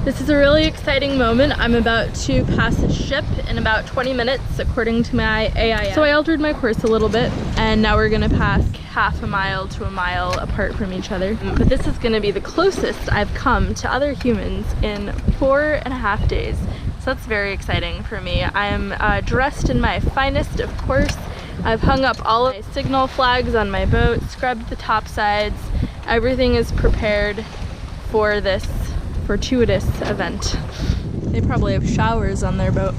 This is a really exciting moment. I'm about to pass a ship in about 20 minutes according to my AIS. So I altered my course a little bit and now we're gonna pass half a mile to a mile apart from each other. But this is gonna be the closest I've come to other humans in 4.5 days. So that's very exciting for me. I am dressed in my finest, of course. I've hung up all of my signal flags on my boat, scrubbed the top sides. Everything is prepared for this fortuitous event. They probably have showers on their boat.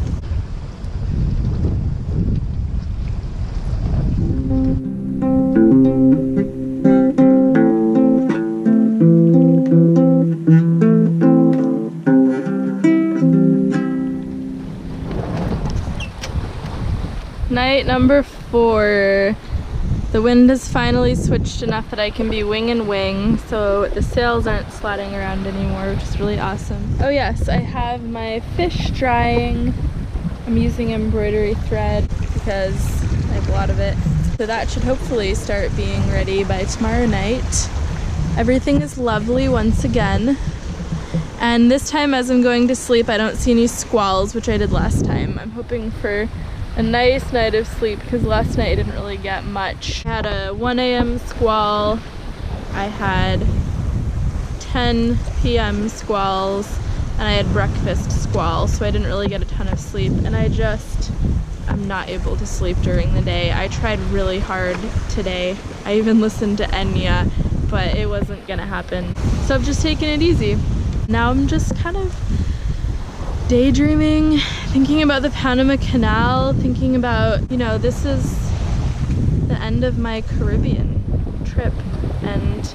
Night number 4. The wind has finally switched enough that I can be wing and wing, so the sails aren't slatting around anymore, which is really awesome. Oh yes, I have my fish drying. I'm using embroidery thread because I have a lot of it. So that should hopefully start being ready by tomorrow night. Everything is lovely once again. And this time as I'm going to sleep, I don't see any squalls, which I did last time. I'm hoping for a nice night of sleep because last night I didn't really get much. I had a 1 a.m. squall, I had 10 p.m. squalls, and I had breakfast squall, so I didn't really get a ton of sleep, and I'm not able to sleep during the day. I tried really hard today. I even listened to Enya, but it wasn't gonna happen. So I've just taken it easy. Now I'm just kind of daydreaming, thinking about the Panama Canal, thinking about, you know, this is the end of my Caribbean trip and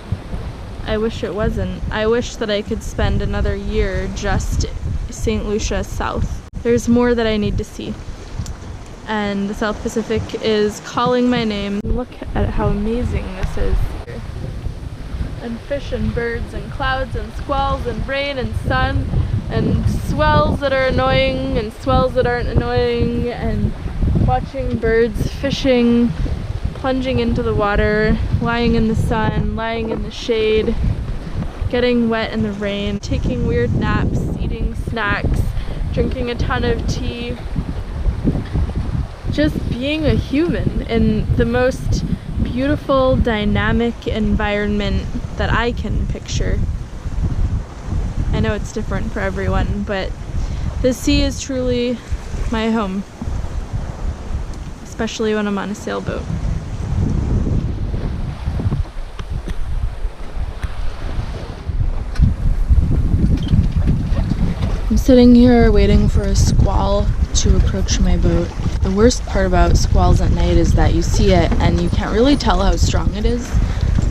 I wish it wasn't. I wish that I could spend another year just St. Lucia south. There's more that I need to see. And the South Pacific is calling my name. Look at how amazing this is. And fish and birds and clouds and squalls and rain and sun and swells that are annoying and swells that aren't annoying, and watching birds fishing, plunging into the water, lying in the sun, lying in the shade, getting wet in the rain, taking weird naps, eating snacks, drinking a ton of tea, just being a human in the most beautiful, dynamic environment that I can picture. I know it's different for everyone, but the sea is truly my home, especially when I'm on a sailboat. I'm sitting here waiting for a squall to approach my boat. The worst part about squalls at night is that you see it and you can't really tell how strong it is.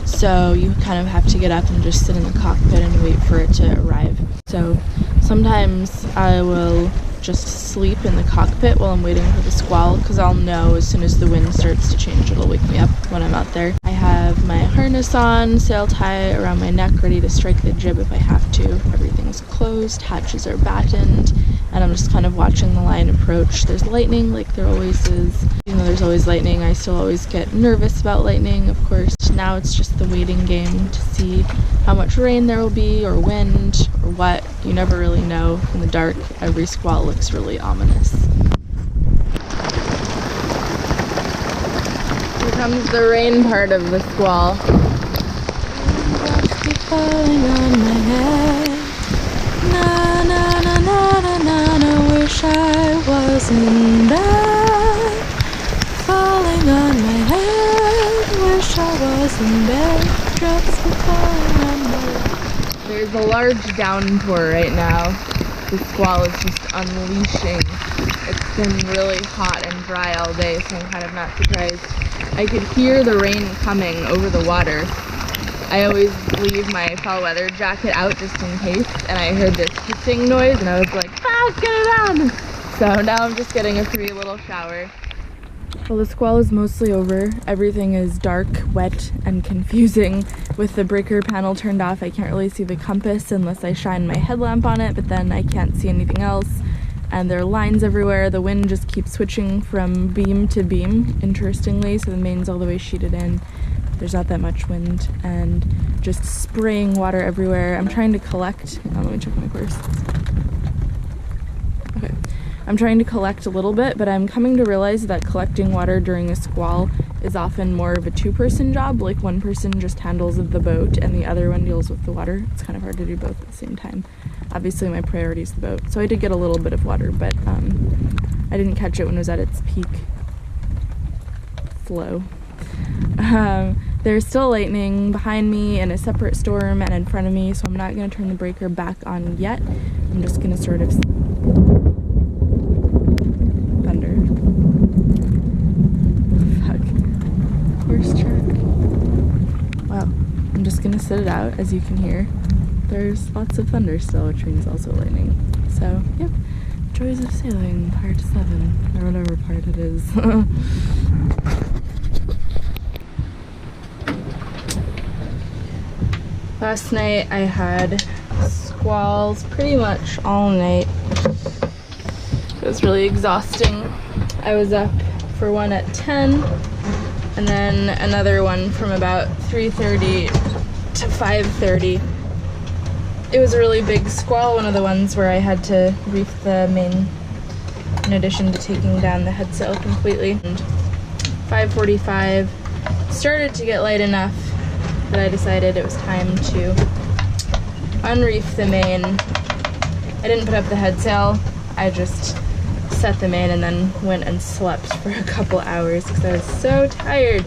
So you kind of have to get up and just sit in the cockpit and wait for it to arrive. So sometimes I will just sleep in the cockpit while I'm waiting for the squall, because I'll know as soon as the wind starts to change, it'll wake me up when I'm out there. I have my harness on, sail tie around my neck, ready to strike the jib if I have to. Everything's closed, hatches are battened, and I'm just kind of watching the line approach. There's lightning, like there always is. Even though there's always lightning, I still always get nervous about lightning, of course. Now it's just the waiting game to see how much rain there will be, or wind, or what. You never really know. In the dark, every squall looks really ominous. Here comes the rain part of the squall. Raindrops keep falling on my head. Na na na na na na na, wish I wasn't there. Falling on my head, wish I wasn't there. Drops keep falling on my head. There's a large downpour right now. The squall is just unleashing. It's been really hot and dry all day, so I'm kind of not surprised. I could hear the rain coming over the water. I always leave my fall weather jacket out just in case, and I heard this hissing noise and I was like, fast, get it on! So now I'm just getting a free little shower. Well, the squall is mostly over. Everything is dark, wet, and confusing. With the breaker panel turned off, I can't really see the compass unless I shine my headlamp on it, but then I can't see anything else. And there are lines everywhere. The wind just keeps switching from beam to beam, interestingly, so the main's all the way sheeted in. there's not that much wind, and just spraying water everywhere. I'm trying to collect, let me check my course. Okay, I'm trying to collect a little bit, but I'm coming to realize that collecting water during a squall is often more of a two-person job. Like, one person just handles the boat and the other one deals with the water. It's kind of hard to do both at the same time. Obviously my priority is the boat, so I did get a little bit of water, but I didn't catch it when it was at its peak flow. There's still lightning behind me and a separate storm and in front of me, so I'm not going to turn the breaker back on yet. I'm just going to sort of thunder. Fuck. Horse truck. Wow. I'm just going to sit it out. As you can hear, there's lots of thunder still, which means also lightning. So, yep. Joys of Sailing, part 7, or whatever part it is. Last night I had squalls pretty much all night. It was really exhausting. I was up for one at 10, and then another one from about 3:30 to 5:30. It was a really big squall, one of the ones where I had to reef the main in addition to taking down the head sail completely. And 5:45 started to get light enough that I decided it was time to unreef the main. I didn't put up the head sail, I just set the main and then went and slept for a couple hours because I was so tired.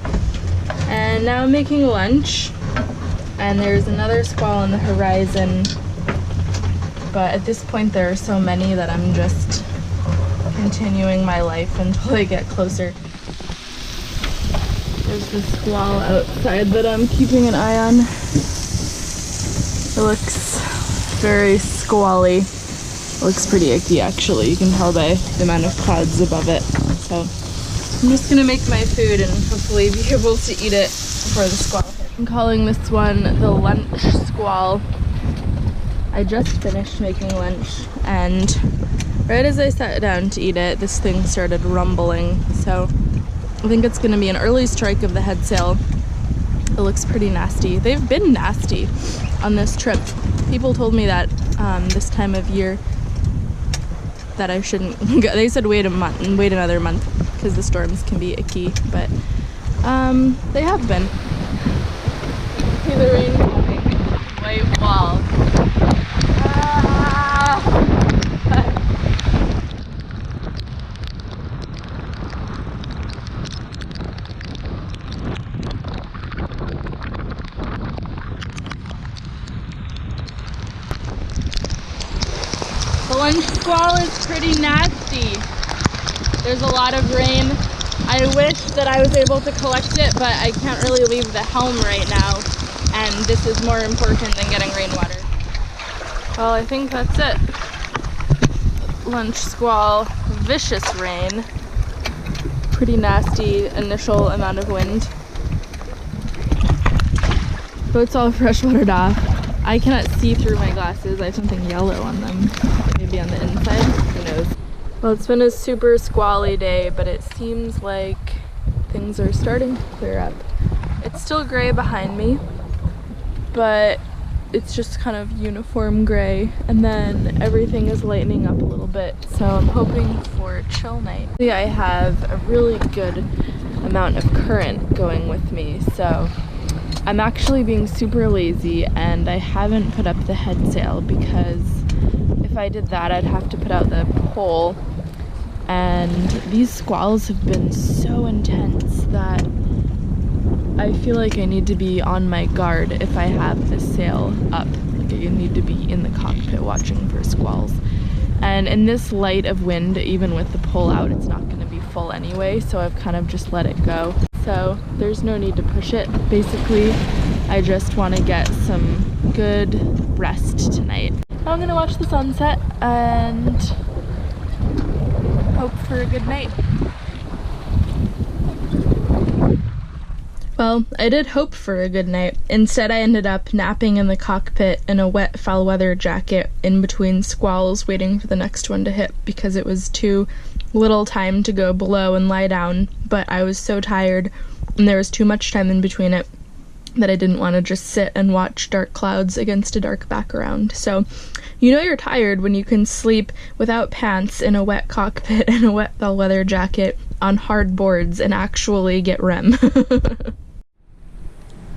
And now I'm making lunch, and there's another squall on the horizon, but at this point there are so many that I'm just continuing my life until they get closer. There's the squall outside that I'm keeping an eye on. It looks very squally. It looks pretty icky actually. You can tell by the amount of clouds above it. So I'm just gonna make my food and hopefully be able to eat it before the squall hits. I'm calling this one the lunch squall. I just finished making lunch, and right as I sat down to eat it, this thing started rumbling. So I think it's gonna be an early strike of the head sail. It looks pretty nasty. They've been nasty on this trip. People told me that this time of year that I shouldn't go. They said wait another month because the storms can be icky, but they have been. See the rain coming. White wall. The lunch squall is pretty nasty. There's a lot of rain. I wish that I was able to collect it, but I can't really leave the helm right now, and this is more important than getting rainwater. Well, I think that's it. Lunch squall, vicious rain, pretty nasty initial amount of wind. Boat's all freshwatered off. I cannot see through my glasses. I have something yellow on them. Maybe on the inside, who knows. Well, it's been a super squally day, but it seems like things are starting to clear up. It's still gray behind me, but it's just kind of uniform gray, and then everything is lightening up a little bit, so I'm hoping for a chill night. I have a really good amount of current going with me, so I'm actually being super lazy, and I haven't put up the head sail because if I did that I'd have to put out the pole, and these squalls have been so intense that I feel like I need to be on my guard if I have the sail up. Like, I need to be in the cockpit watching for squalls. And in this light of wind, even with the pole out, it's not going to be full anyway, so I've kind of just let it go. So there's no need to push it. Basically, I just want to get some good rest tonight. I'm going to watch the sunset and hope for a good night. Well, I did hope for a good night. Instead, I ended up napping in the cockpit in a wet foul weather jacket in between squalls, waiting for the next one to hit because it was too little time to go below and lie down, but I was so tired and there was too much time in between it that I didn't want to just sit and watch dark clouds against a dark background. So you know you're tired when you can sleep without pants in a wet cockpit and a wet bellwether jacket on hard boards and actually get REM.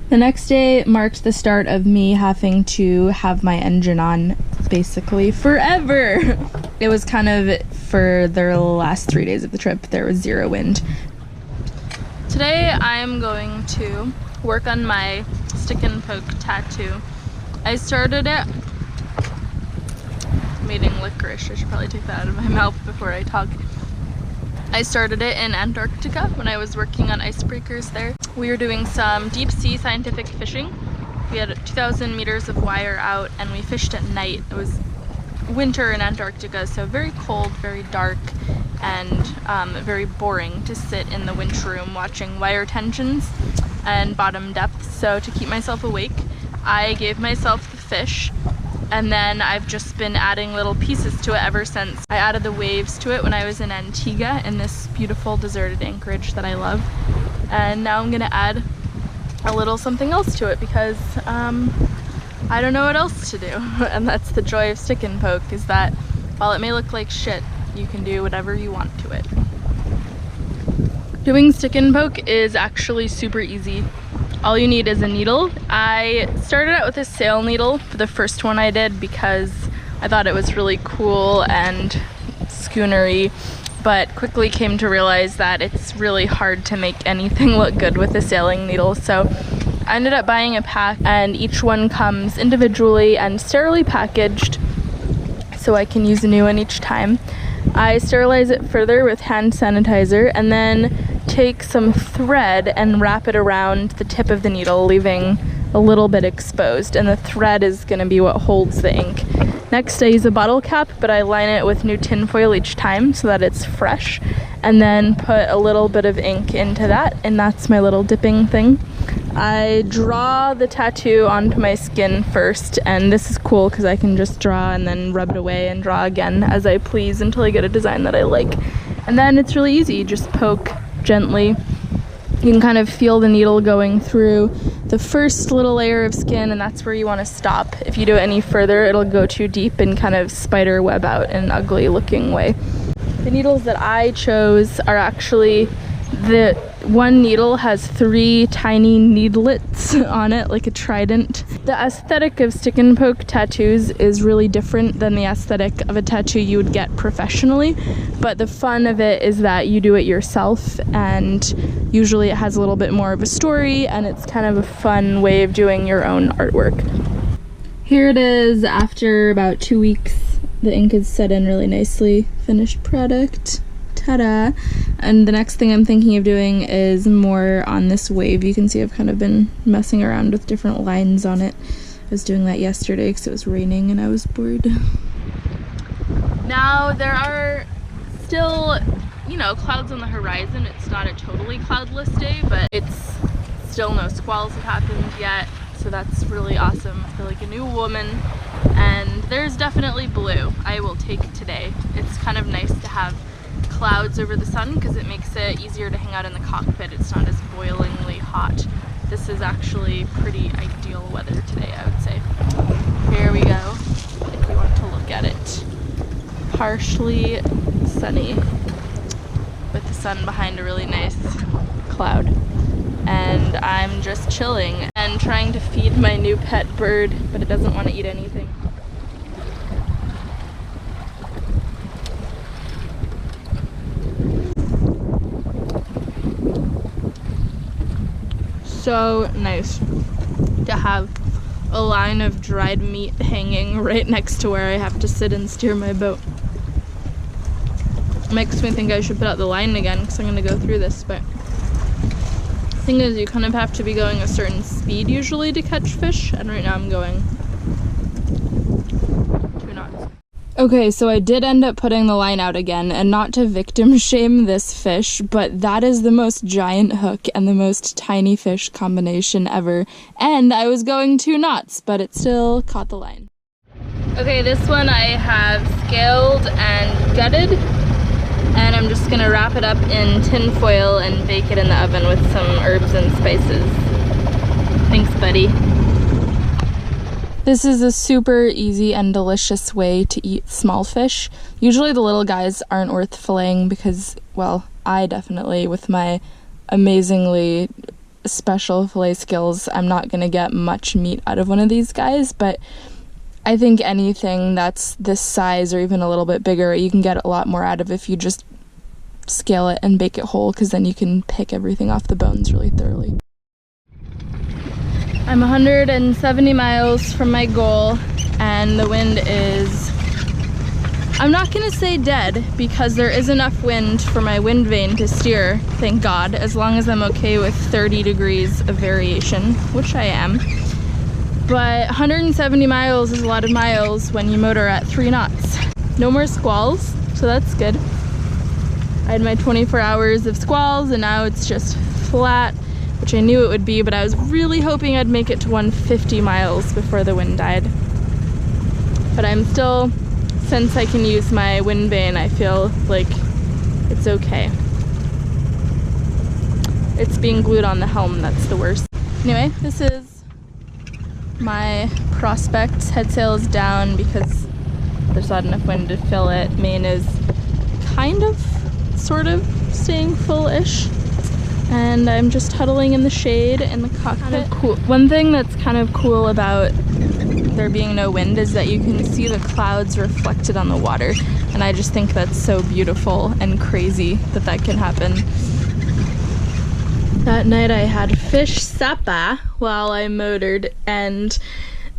The next day marked the start of me having to have my engine on basically forever. It was kind of for the last 3 days of the trip. There was zero wind. Today I'm going to work on my stick and poke tattoo. I started it, I'm eating licorice, I should probably take that out of my mouth before I talk. I started it in Antarctica when I was working on icebreakers there. We were doing some deep sea scientific fishing. We had 2,000 meters of wire out and we fished at night. It was winter in Antarctica, so very cold, very dark, and very boring to sit in the winch room watching wire tensions and bottom depth. So to keep myself awake, I gave myself the fish, and then I've just been adding little pieces to it ever since. I added the waves to it when I was in Antigua in this beautiful deserted anchorage that I love, and now I'm gonna add a little something else to it because I don't know what else to do. And that's the joy of stick and poke, is that while it may look like shit, you can do whatever you want to it. Doing stick and poke is actually super easy. All you need is a needle. I started out with a sail needle for the first one I did because I thought it was really cool and schoonery, but quickly came to realize that it's really hard to make anything look good with a sailing needle. So I ended up buying a pack, and each one comes individually and sterilely packaged so I can use a new one each time. I sterilize it further with hand sanitizer and then take some thread and wrap it around the tip of the needle, leaving a little bit exposed, and the thread is going to be what holds the ink. Next I use a bottle cap, but I line it with new tin foil each time so that it's fresh, and then put a little bit of ink into that, and that's my little dipping thing. I draw the tattoo onto my skin first, and this is cool because I can just draw and then rub it away and draw again as I please until I get a design that I like. And then it's really easy, just poke gently. You can kind of feel the needle going through the first little layer of skin, and that's where you want to stop. If you do it any further, it'll go too deep and kind of spider web out in an ugly looking way. The needles that I chose are actually, the one needle has 3 tiny needlets on it, like a trident. The aesthetic of stick and poke tattoos is really different than the aesthetic of a tattoo you would get professionally, but the fun of it is that you do it yourself, and usually it has a little bit more of a story, and it's kind of a fun way of doing your own artwork. Here it is after about 2 weeks. The ink is set in really nicely. Finished product. Ta-da! And the next thing I'm thinking of doing is more on this wave. You can see I've kind of been messing around with different lines on it. I was doing that yesterday because it was raining and I was bored. Now there are still, you know, clouds on the horizon. It's not a totally cloudless day, but it's still no squalls have happened yet, so that's really awesome. I feel like a new woman. And there's definitely blue. I will take today. It's kind of nice to have clouds over the sun because it makes it easier to hang out in the cockpit. It's not as boilingly hot. This is actually pretty ideal weather today, I would say. Here we go, if you want to look at it. Partially sunny with the sun behind a really nice cloud. And I'm just chilling and trying to feed my new pet bird, but it doesn't want to eat anything. So nice to have a line of dried meat hanging right next to where I have to sit and steer my boat. Makes me think I should put out the line again because I'm going to go through this, but the thing is you kind of have to be going a certain speed usually to catch fish, and right now I'm going 2 knots. Okay, so I did end up putting the line out again, and not to victim shame this fish, but that is the most giant hook and the most tiny fish combination ever. And I was going 2 knots, but it still caught the line. Okay, this one I have scaled and gutted, and I'm just gonna wrap it up in tin foil and bake it in the oven with some herbs and spices. I think buddy. This is a super easy and delicious way to eat small fish. Usually the little guys aren't worth filleting because, well, I definitely, with my amazingly special fillet skills, I'm not gonna get much meat out of one of these guys, but I think anything that's this size or even a little bit bigger, you can get a lot more out of if you just scale it and bake it whole, because then you can pick everything off the bones really thoroughly. I'm 170 miles from my goal, and the wind is, I'm not gonna say dead, because there is enough wind for my wind vane to steer, thank God, as long as I'm okay with 30 degrees of variation, which I am. But 170 miles is a lot of miles when you motor at 3 knots. No more squalls, so that's good. I had my 24 hours of squalls, and now it's just flat, which I knew it would be, but I was really hoping I'd make it to 150 miles before the wind died. But I'm still, since I can use my wind vane, I feel like it's okay. It's being glued on the helm that's the worst. Anyway, this is my prospect. Head sail is down because there's not enough wind to fill it. Main is kind of, sort of, staying full-ish. And I'm just huddling in the shade in the cockpit. Kind of cool. One thing that's kind of cool about there being no wind is that you can see the clouds reflected on the water, and I just think that's so beautiful and crazy that that can happen. That night I had fish supper while I motored, and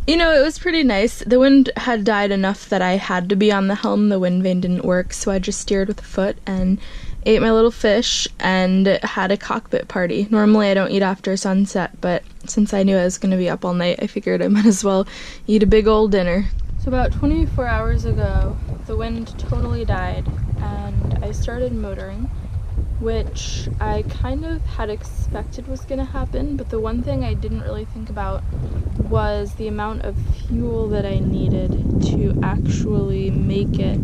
you know, it was pretty nice. The wind had died enough that I had to be on the helm. The wind vane didn't work, so I just steered with a foot and ate my little fish and had a cockpit party. Normally I don't eat after sunset, but since I knew I was going to be up all night, I figured I might as well eat a big old dinner. So about 24 hours ago, the wind totally died and I started motoring, which I kind of had expected was going to happen, but the one thing I didn't really think about was the amount of fuel that I needed to actually make it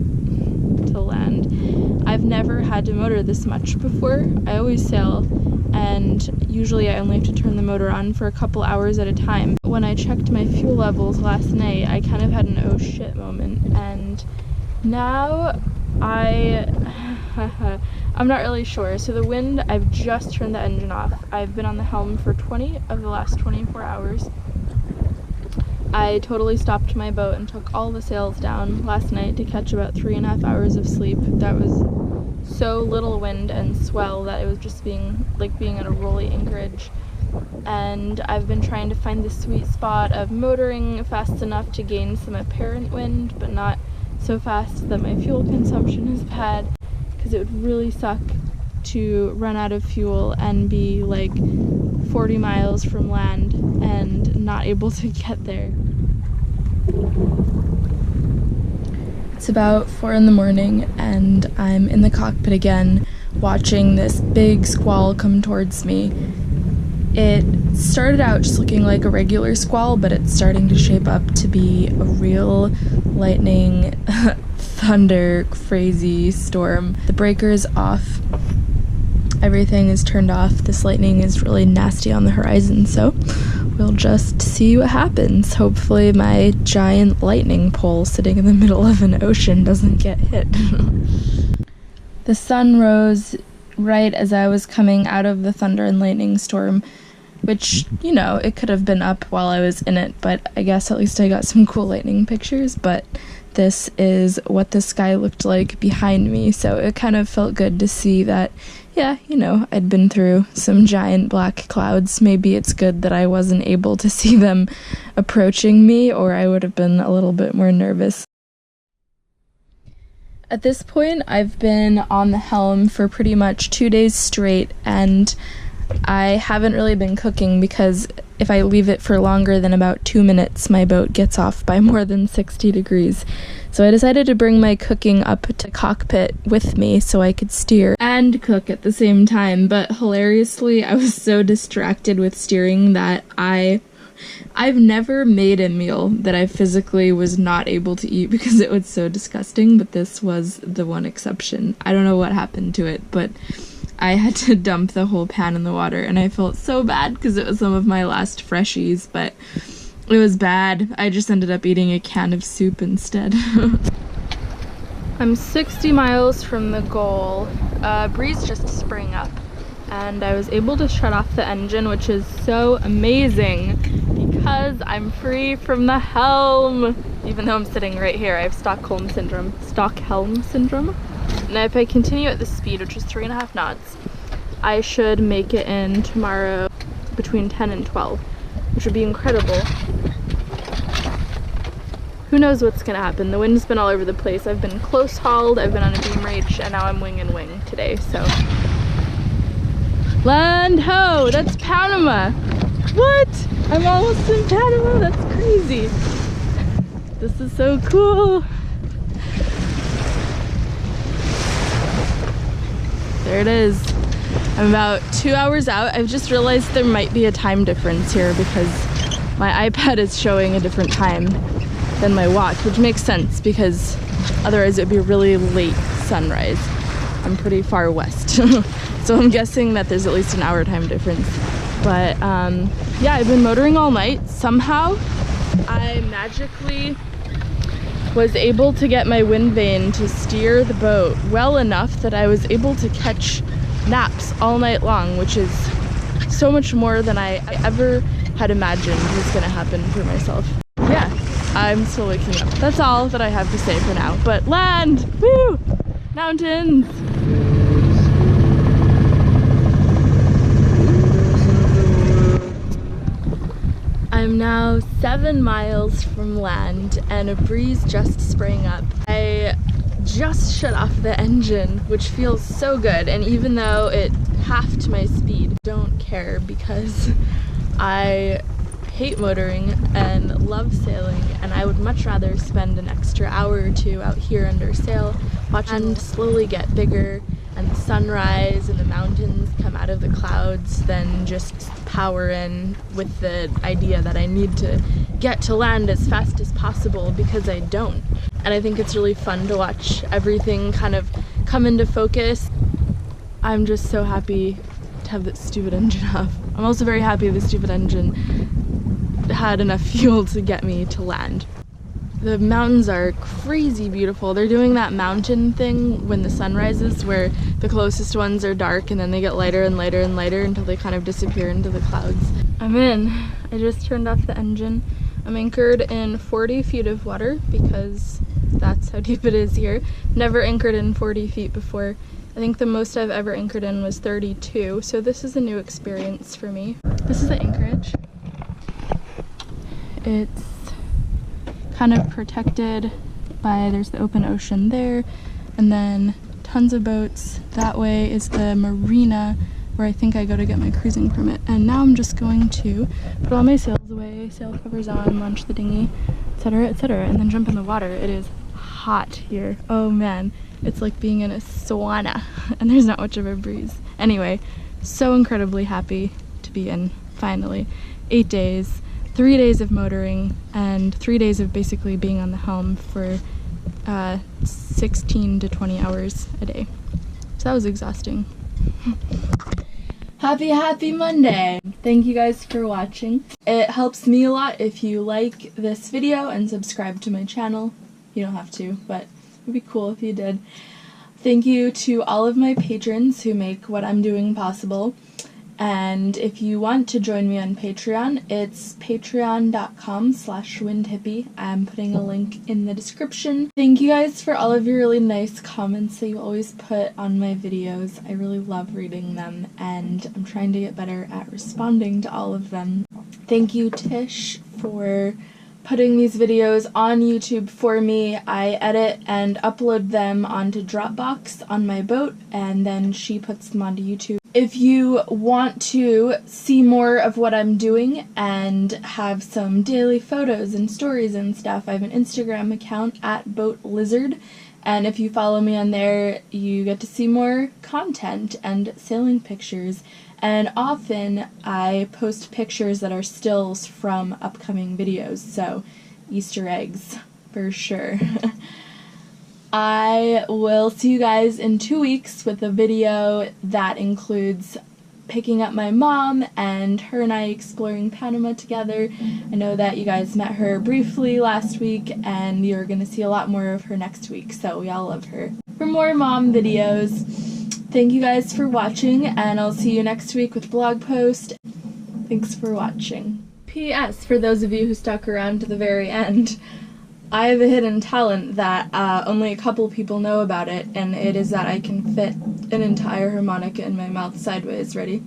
to land. I've never had to motor this much before. I always sail, and usually I only have to turn the motor on for a couple hours at a time. When I checked my fuel levels last night, I kind of had an oh shit moment, and now I'm not really sure. So the wind, I've just turned the engine off. I've been on the helm for 20 of the last 24 hours. I totally stopped my boat and took all the sails down last night to catch about 3.5 hours of sleep. That was so little wind and swell that it was just like being at a rolly anchorage. And I've been trying to find the sweet spot of motoring fast enough to gain some apparent wind, but not so fast that my fuel consumption is bad, because it would really suck to run out of fuel and be like 40 miles from land and not able to get there. It's about 4 in the morning and I'm in the cockpit again watching this big squall come towards me. It started out just looking like a regular squall, but it's starting to shape up to be a real lightning, thunder, crazy storm. The breaker is off. Everything is turned off. This lightning is really nasty on the horizon, so we'll just see what happens. Hopefully my giant lightning pole sitting in the middle of an ocean doesn't get hit. The sun rose right as I was coming out of the thunder and lightning storm, which, you know, it could have been up while I was in it, but I guess at least I got some cool lightning pictures. But this is what the sky looked like behind me, so it kind of felt good to see that, yeah, you know, I'd been through some giant black clouds. Maybe it's good that I wasn't able to see them approaching me, or I would have been a little bit more nervous. At this point, I've been on the helm for pretty much 2 days straight, and I haven't really been cooking because if I leave it for longer than about 2 minutes, my boat gets off by more than 60 degrees. So I decided to bring my cooking up to cockpit with me so I could steer and cook at the same time. But hilariously, I was so distracted with steering that I've never made a meal that I physically was not able to eat because it was so disgusting, but this was the one exception. I don't know what happened to it, but I had to dump the whole pan in the water, and I felt so bad because it was some of my last freshies, but it was bad. I just ended up eating a can of soup instead. I'm 60 miles from the goal. Breeze just sprang up, and I was able to shut off the engine, which is so amazing because I'm free from the helm. Even though I'm sitting right here, I have Stockholm syndrome. And if I continue at this speed, which is 3.5 knots, I should make it in tomorrow between 10 and 12, which would be incredible. Who knows what's gonna happen? The wind's been all over the place. I've been close hauled, I've been on a beam reach, and now I'm wing and wing today, so. Land ho! That's Panama! What? I'm almost in Panama? That's crazy. This is so cool. There it is. I'm about 2 hours out. I've just realized there might be a time difference here because my iPad is showing a different time than my watch, which makes sense because otherwise it would be a really late sunrise. I'm pretty far west. So I'm guessing that there's at least an hour time difference. But yeah, I've been motoring all night. Somehow I magically was able to get my wind vane to steer the boat well enough that I was able to catch naps all night long, which is so much more than I ever had imagined was gonna happen for myself. Yeah, I'm still waking up. That's all that I have to say for now. But land! Woo! Mountains! I'm now 7 miles from land and a breeze just sprang up. I just shut off the engine, which feels so good, and even though it halved my speed, I don't care because I hate motoring and love sailing, and I would much rather spend an extra hour or two out here under sail watching it slowly get bigger and the sunrise and the mountains come out of the clouds than just power in with the idea that I need to get to land as fast as possible, because I don't. And I think it's really fun to watch everything kind of come into focus. I'm just so happy to have that stupid engine off. I'm also very happy the stupid engine had enough fuel to get me to land. The mountains are crazy beautiful. They're doing that mountain thing when the sun rises where the closest ones are dark and then they get lighter and lighter and lighter until they kind of disappear into the clouds. I'm in. I just turned off the engine. I'm anchored in 40 feet of water because that's how deep it is here. Never anchored in 40 feet before. I think the most I've ever anchored in was 32, so this is a new experience for me. This is the anchorage. It's kind of protected by, there's the open ocean there, and then tons of boats. That way is the marina where I think I go to get my cruising permit. And now I'm just going to put all my sails away, sail covers on, launch the dinghy, etc., and then jump in the water. It is hot here. Oh man, it's like being in a sauna and there's not much of a breeze. Anyway, so incredibly happy to be in, finally. 8 days. 3 days of motoring and 3 days of basically being on the helm for 16 to 20 hours a day. So that was exhausting. Happy Monday! Thank you guys for watching. It helps me a lot if you like this video and subscribe to my channel. You don't have to, but it would be cool if you did. Thank you to all of my patrons who make what I'm doing possible. And if you want to join me on Patreon, it's patreon.com/windhippie. I'm putting a link in the description. Thank you guys for all of your really nice comments that you always put on my videos. I really love reading them, and I'm trying to get better at responding to all of them. Thank you, Tish, for putting these videos on YouTube for me. I edit and upload them onto Dropbox on my boat, and then she puts them onto YouTube. If you want to see more of what I'm doing and have some daily photos and stories and stuff, I have an Instagram account @BoatLizard, and if you follow me on there, you get to see more content and sailing pictures. And often I post pictures that are stills from upcoming videos, so Easter eggs for sure. I will see you guys in 2 weeks with a video that includes picking up my mom and her and I exploring Panama together. I know that you guys met her briefly last week and you're gonna see a lot more of her next week, so we all love her. For more mom videos, thank you guys for watching, and I'll see you next week with a blog post. Thanks for watching. P.S. For those of you who stuck around to the very end, I have a hidden talent that only a couple people know about it, and it is that I can fit an entire harmonica in my mouth sideways. Ready?